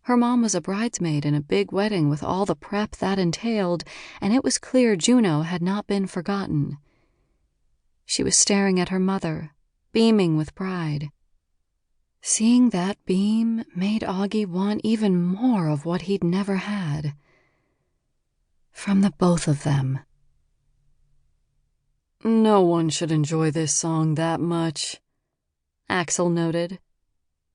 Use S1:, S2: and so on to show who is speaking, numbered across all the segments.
S1: Her mom was a bridesmaid in a big wedding with all the prep that entailed, and it was clear Juno had not been forgotten. She was staring at her mother, beaming with pride. Seeing that beam made Augie want even more of what he'd never had. From the both of them.
S2: No one should enjoy this song that much, Axel noted.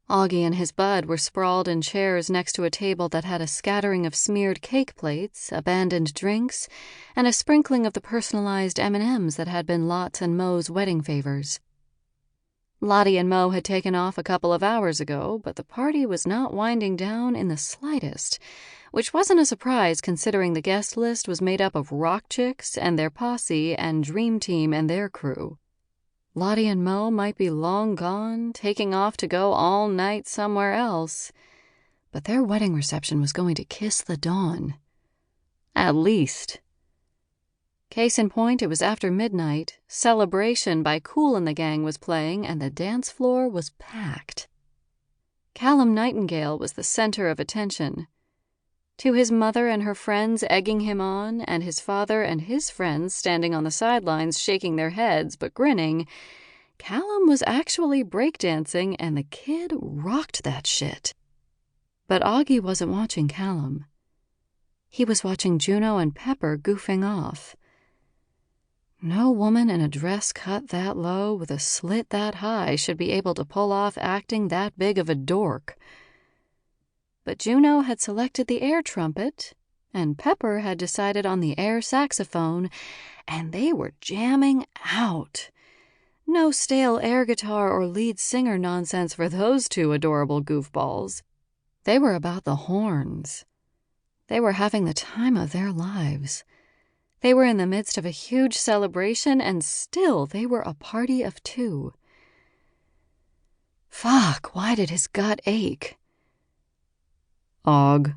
S1: Augie and his bud were sprawled in chairs next to a table that had a scattering of smeared cake plates, abandoned drinks, and a sprinkling of the personalized M&Ms that had been Lot's and Mo's wedding favors. Lottie and Mo had taken off a couple of hours ago, but the party was not winding down in the slightest, which wasn't a surprise considering the guest list was made up of rock chicks and their posse and Dream Team and their crew. Lottie and Mo might be long gone, taking off to go all night somewhere else, but their wedding reception was going to kiss the dawn. At least. Case in point, it was after midnight, Celebration by Kool and the Gang was playing, and the dance floor was packed. Callum Nightingale was the center of attention. To his mother and her friends egging him on, and his father and his friends standing on the sidelines shaking their heads but grinning, Callum was actually breakdancing, and the kid rocked that shit. But Augie wasn't watching Callum. He was watching Juno and Pepper goofing off. No woman in a dress cut that low with a slit that high should be able to pull off acting that big of a dork. But Juno had selected the air trumpet, and Pepper had decided on the air saxophone, and they were jamming out. No stale air guitar or lead singer nonsense for those two adorable goofballs. They were about the horns. They were having the time of their lives. They were in the midst of a huge celebration, and still they were a party of two. Fuck, why did his gut ache?
S2: Augie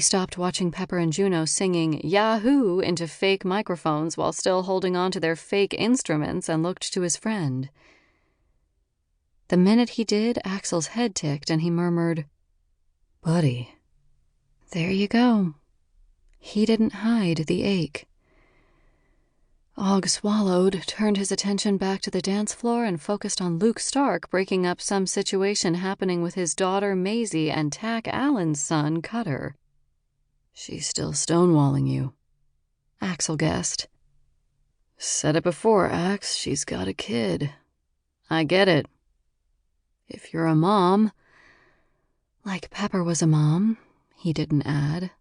S1: stopped watching Pepper and Juno singing Yahoo into fake microphones while still holding on to their fake instruments and looked to his friend. The minute he did, Axel's head ticked and he murmured, "Buddy." There you go. He didn't hide the ache. Aug swallowed, turned his attention back to the dance floor, and focused on Luke Stark breaking up some situation happening with his daughter Maisie and Tack Allen's son Cutter.
S2: She's still stonewalling you,
S1: Axel guessed.
S2: Said it before, Ax, she's got a kid. I get it. If you're a mom.
S1: Like Pepper was a mom, he didn't add.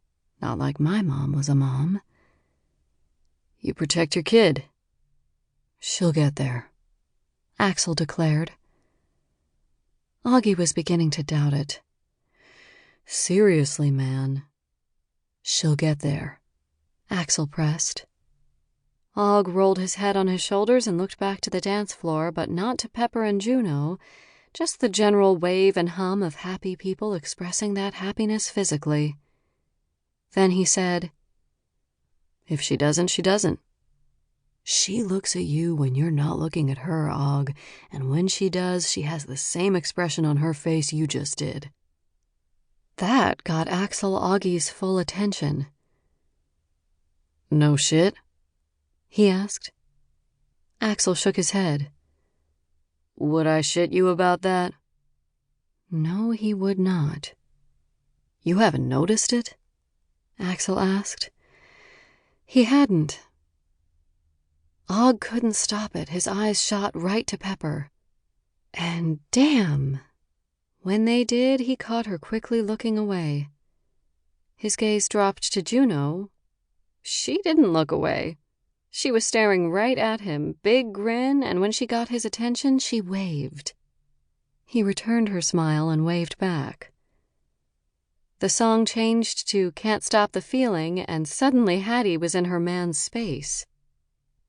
S1: Not like my mom was a mom.
S2: You protect your kid.
S1: She'll get there, Axel declared. Augie was beginning to doubt it.
S2: Seriously, man.
S1: She'll get there, Axel pressed. Aug rolled his head on his shoulders and looked back to the dance floor, but not to Pepper and Juno, just the general wave and hum of happy people expressing that happiness physically. Then he said,
S2: If she doesn't, she doesn't.
S1: She looks at you when you're not looking at her, Aug, and when she does, she has the same expression on her face you just did. That got Axel Augie's full attention.
S2: No shit?
S1: He asked. Axel shook his head.
S2: Would I shit you about that?
S1: No, he would not.
S2: You haven't noticed it?
S1: Axel asked. He hadn't. Aug couldn't stop it. His eyes shot right to Pepper. And damn! When they did, he caught her quickly looking away. His gaze dropped to Juno. She didn't look away. She was staring right at him, big grin, and when she got his attention, she waved. He returned her smile and waved back. The song changed to Can't Stop the Feeling, and suddenly Hattie was in her man's space.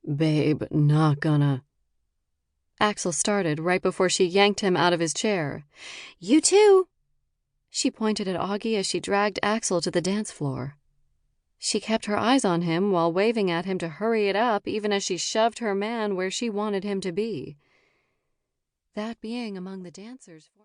S2: Babe, not gonna...
S1: Axel started right before she yanked him out of his chair. You too! She pointed at Augie as she dragged Axel to the dance floor. She kept her eyes on him while waving at him to hurry it up, even as she shoved her man where she wanted him to be. That being among the dancers...